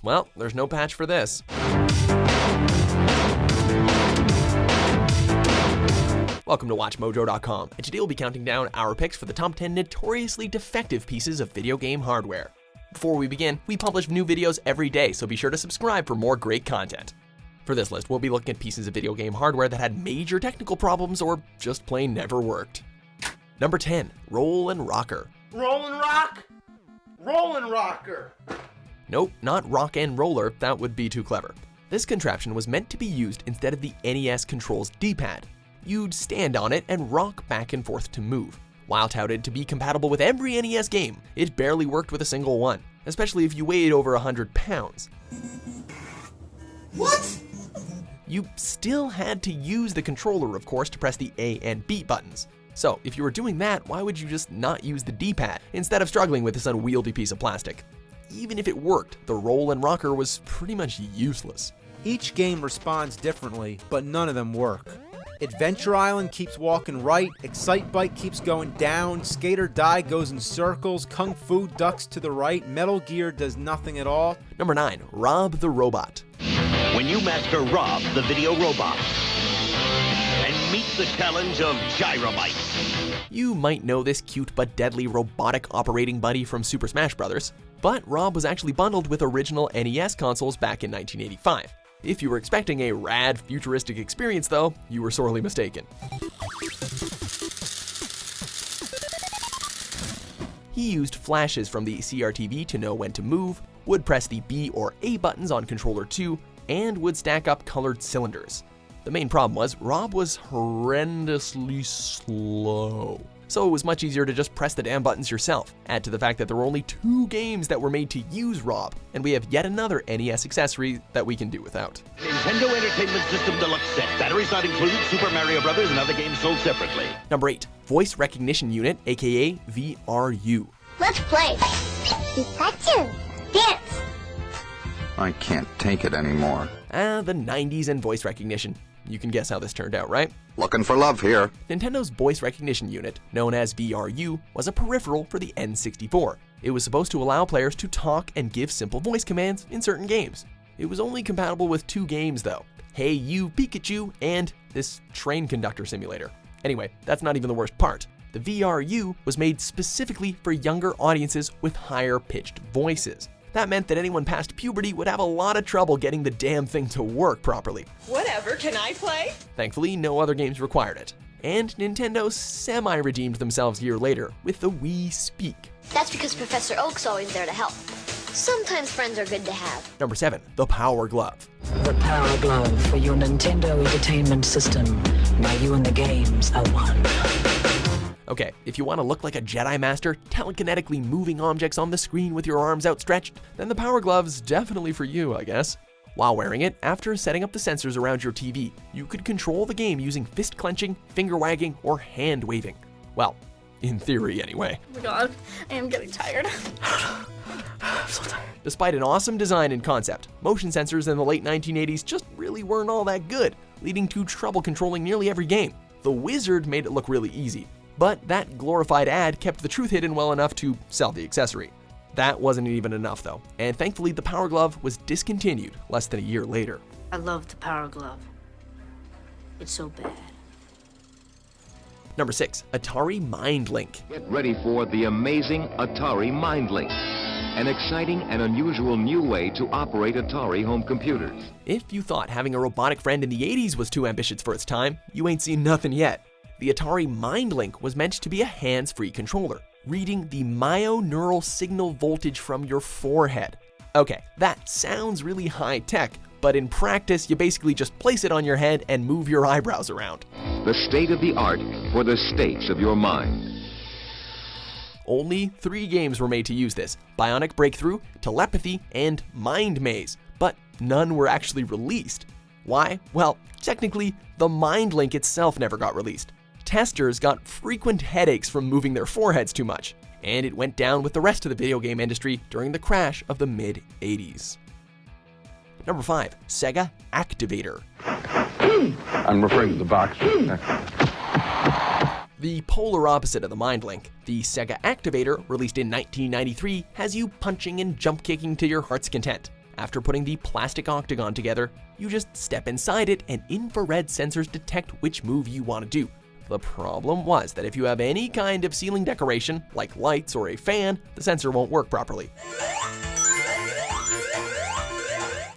Well, there's no patch for this. Welcome to WatchMojo.com, and today we'll be counting down our picks for the top 10 notoriously defective pieces of video game hardware. Before we begin, we publish new videos every day, so be sure to subscribe for more great content. For this list, we'll be looking at pieces of video game hardware that had major technical problems or just plain never worked. Number 10, Roll and Rocker. Roll and rock? Roll and rocker. Nope, not rock and roller, that would be too clever. This contraption was meant to be used instead of the NES controls D-pad. You'd stand on it and rock back and forth to move. While touted to be compatible with every NES game, it barely worked with a single one, especially if you weighed over 100 pounds. What? You still had to use the controller, of course, to press the A and B buttons. So, if you were doing that, why would you just not use the D-pad instead of struggling with this unwieldy piece of plastic? Even if it worked, the roll and rocker was pretty much useless. Each game responds differently, but none of them work. Adventure Island keeps walking right, Excite Bike keeps going down, Skate or Die goes in circles, Kung Fu ducks to the right, Metal Gear does nothing at all. Number 9, R.O.B the Robot. When you master R.O.B the video robot and meet the challenge of Gyrobite. You might know this cute but deadly robotic operating buddy from Super Smash Bros., but R.O.B was actually bundled with original NES consoles back in 1985. If you were expecting a rad, futuristic experience though, you were sorely mistaken. He used flashes from the CRTV to know when to move, would press the B or A buttons on controller 2, and would stack up colored cylinders. The main problem was R.O.B was horrendously slow, so it was much easier to just press the damn buttons yourself. Add to the fact that there were only 2 games that were made to use R.O.B, and we have yet another NES accessory that we can do without. Nintendo Entertainment System Deluxe Set. Batteries not included, Super Mario Brothers and other games sold separately. Number 8, Voice Recognition Unit, aka VRU. Let's play. Pikachu, dance. I can't take it anymore. The 90s and voice recognition. You can guess how this turned out, right? Looking for love here. Nintendo's voice recognition unit, known as VRU, was a peripheral for the N64. It was supposed to allow players to talk and give simple voice commands in certain games. It was only compatible with 2 games though, Hey You Pikachu and this train conductor simulator. Anyway, that's not even the worst part. The VRU was made specifically for younger audiences with higher pitched voices. That meant that anyone past puberty would have a lot of trouble getting the damn thing to work properly. Whatever, can I play? Thankfully, no other games required it. And Nintendo semi-redeemed themselves a year later with the Wii Speak. That's because Professor Oak's always there to help. Sometimes friends are good to have. Number 7, the Power Glove. The Power Glove for your Nintendo Entertainment System. Now you and the games are one. Okay, if you want to look like a Jedi Master, telekinetically moving objects on the screen with your arms outstretched, then the Power Glove's definitely for you, I guess. While wearing it, after setting up the sensors around your TV, you could control the game using fist clenching, finger wagging, or hand waving. Well, in theory anyway. Oh my god, I am getting tired. I'm so tired. Despite an awesome design and concept, motion sensors in the late 1980s just really weren't all that good, leading to trouble controlling nearly every game. The Wizard made it look really easy, but that glorified ad kept the truth hidden well enough to sell the accessory. That wasn't even enough though, and thankfully the Power Glove was discontinued less than a year later. I love the Power Glove. It's so bad. Number 6, Atari Mindlink. Get ready for the amazing Atari Mindlink, an exciting and unusual new way to operate Atari home computers. If you thought having a robotic friend in the 80s was too ambitious for its time, you ain't seen nothing yet. The Atari Mindlink was meant to be a hands-free controller, reading the myoneural signal voltage from your forehead. Okay, that sounds really high-tech, but in practice, you basically just place it on your head and move your eyebrows around. The state of the art for the states of your mind. Only 3 games were made to use this: Bionic Breakthrough, Telepathy, and Mind Maze, but none were actually released. Why? Well, technically, the Mindlink itself never got released. Testers got frequent headaches from moving their foreheads too much, and it went down with the rest of the video game industry during the crash of the mid-80s. Number 5, Sega Activator. I'm referring to the box. The polar opposite of the Mindlink, the Sega Activator, released in 1993, has you punching and jump kicking to your heart's content. After putting the plastic octagon together, you just step inside it and infrared sensors detect which move you want to do. The problem was that if you have any kind of ceiling decoration, like lights or a fan, the sensor won't work properly.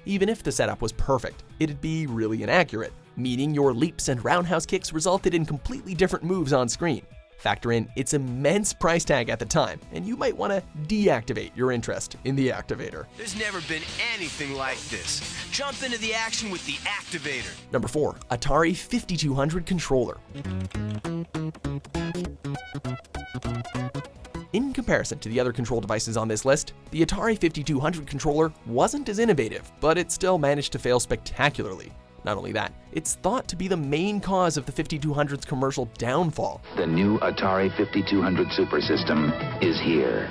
Even if the setup was perfect, it'd be really inaccurate, meaning your leaps and roundhouse kicks resulted in completely different moves on screen. Factor in its immense price tag at the time, and you might want to deactivate your interest in the Activator. There's never been anything like this. Jump into the action with the Activator. Number 4. Atari 5200 controller. In comparison to the other control devices on this list, the Atari 5200 controller wasn't as innovative, but it still managed to fail spectacularly. Not only that, it's thought to be the main cause of the 5200's commercial downfall. The new Atari 5200 Super System is here,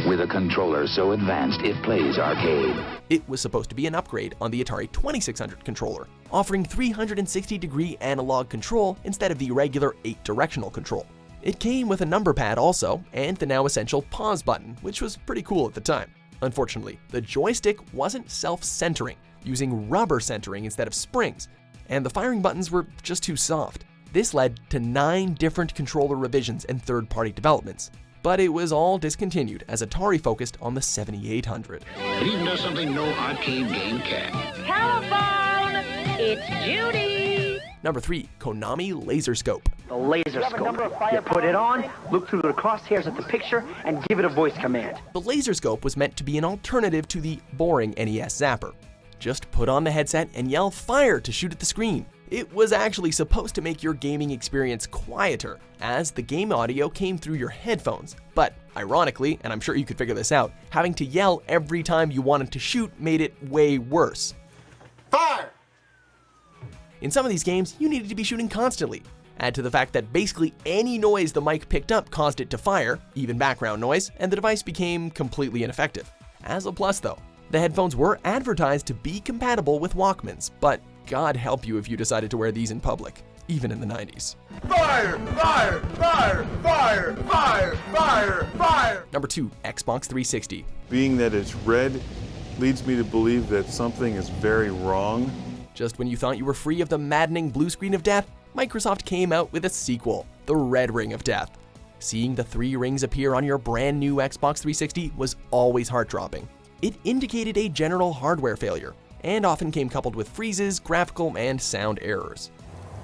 with a controller so advanced it plays arcade. It was supposed to be an upgrade on the Atari 2600 controller, offering 360-degree analog control instead of the regular 8-directional control. It came with a number pad also, and the now essential pause button, which was pretty cool at the time. Unfortunately, the joystick wasn't self-centering, using rubber centering instead of springs, and the firing buttons were just too soft. This led to 9 different controller revisions and third-party developments, but it was all discontinued as Atari focused on the 7800. It even does something no arcade game can. Telephone! It's Judy! Number 3. Konami Laser Scope. The laser scope. You put it on, look through the crosshairs at the picture, and give it a voice command. The Laser Scope was meant to be an alternative to the boring NES Zapper. Just put on the headset and yell fire to shoot at the screen. It was actually supposed to make your gaming experience quieter, as the game audio came through your headphones. But ironically, and I'm sure you could figure this out, having to yell every time you wanted to shoot made it way worse. Fire! In some of these games, you needed to be shooting constantly. Add to the fact that basically any noise the mic picked up caused it to fire, even background noise, and the device became completely ineffective. As a plus though, the headphones were advertised to be compatible with Walkmans, but God help you if you decided to wear these in public, even in the 90s. Fire! Fire! Fire! Fire! Fire! Fire! Fire! Number 2. Xbox 360. Being that it's red leads me to believe that something is very wrong. Just when you thought you were free of the maddening blue screen of death, Microsoft came out with a sequel, the Red Ring of Death. Seeing the 3 rings appear on your brand new Xbox 360 was always heart-dropping. It indicated a general hardware failure, and often came coupled with freezes, graphical, and sound errors.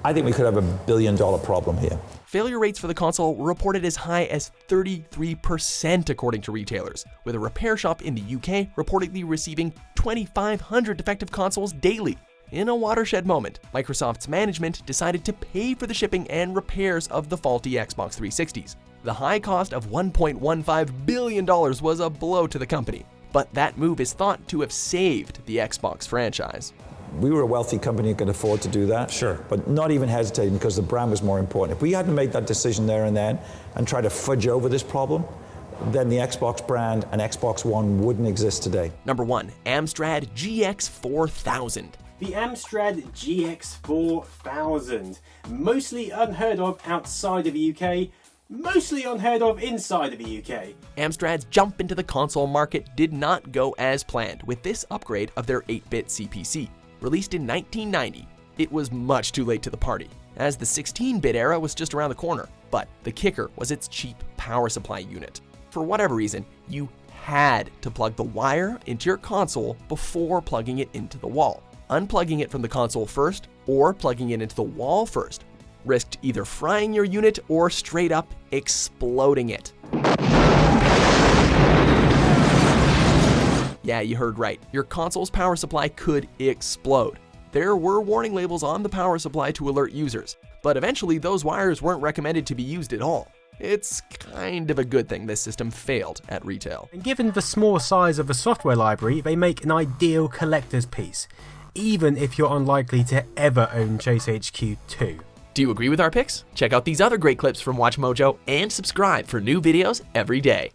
I think we could have $1 billion problem here. Failure rates for the console were reported as high as 33% according to retailers, with a repair shop in the UK reportedly receiving 2,500 defective consoles daily. In a watershed moment, Microsoft's management decided to pay for the shipping and repairs of the faulty Xbox 360s. The high cost of $1.15 billion was a blow to the company, but that move is thought to have saved the Xbox franchise. We were a wealthy company who could afford to do that. Sure. But not even hesitating because the brand was more important. If we hadn't made that decision there and then and tried to fudge over this problem, then the Xbox brand and Xbox One wouldn't exist today. Number 1. Amstrad GX4000. The Amstrad GX4000, mostly unheard of outside of the UK, mostly unheard of inside of the UK. Amstrad's jump into the console market did not go as planned with this upgrade of their 8-bit CPC. Released in 1990, it was much too late to the party, as the 16-bit era was just around the corner, but the kicker was its cheap power supply unit. For whatever reason, you had to plug the wire into your console before plugging it into the wall. Unplugging it from the console first or plugging it into the wall first risked either frying your unit or straight up exploding it. Yeah, you heard right. Your console's power supply could explode. There were warning labels on the power supply to alert users, but eventually those wires weren't recommended to be used at all. It's kind of a good thing this system failed at retail. And given the small size of the software library, they make an ideal collector's piece, even if you're unlikely to ever own Chase HQ 2. Do you agree with our picks? Check out these other great clips from WatchMojo and subscribe for new videos every day.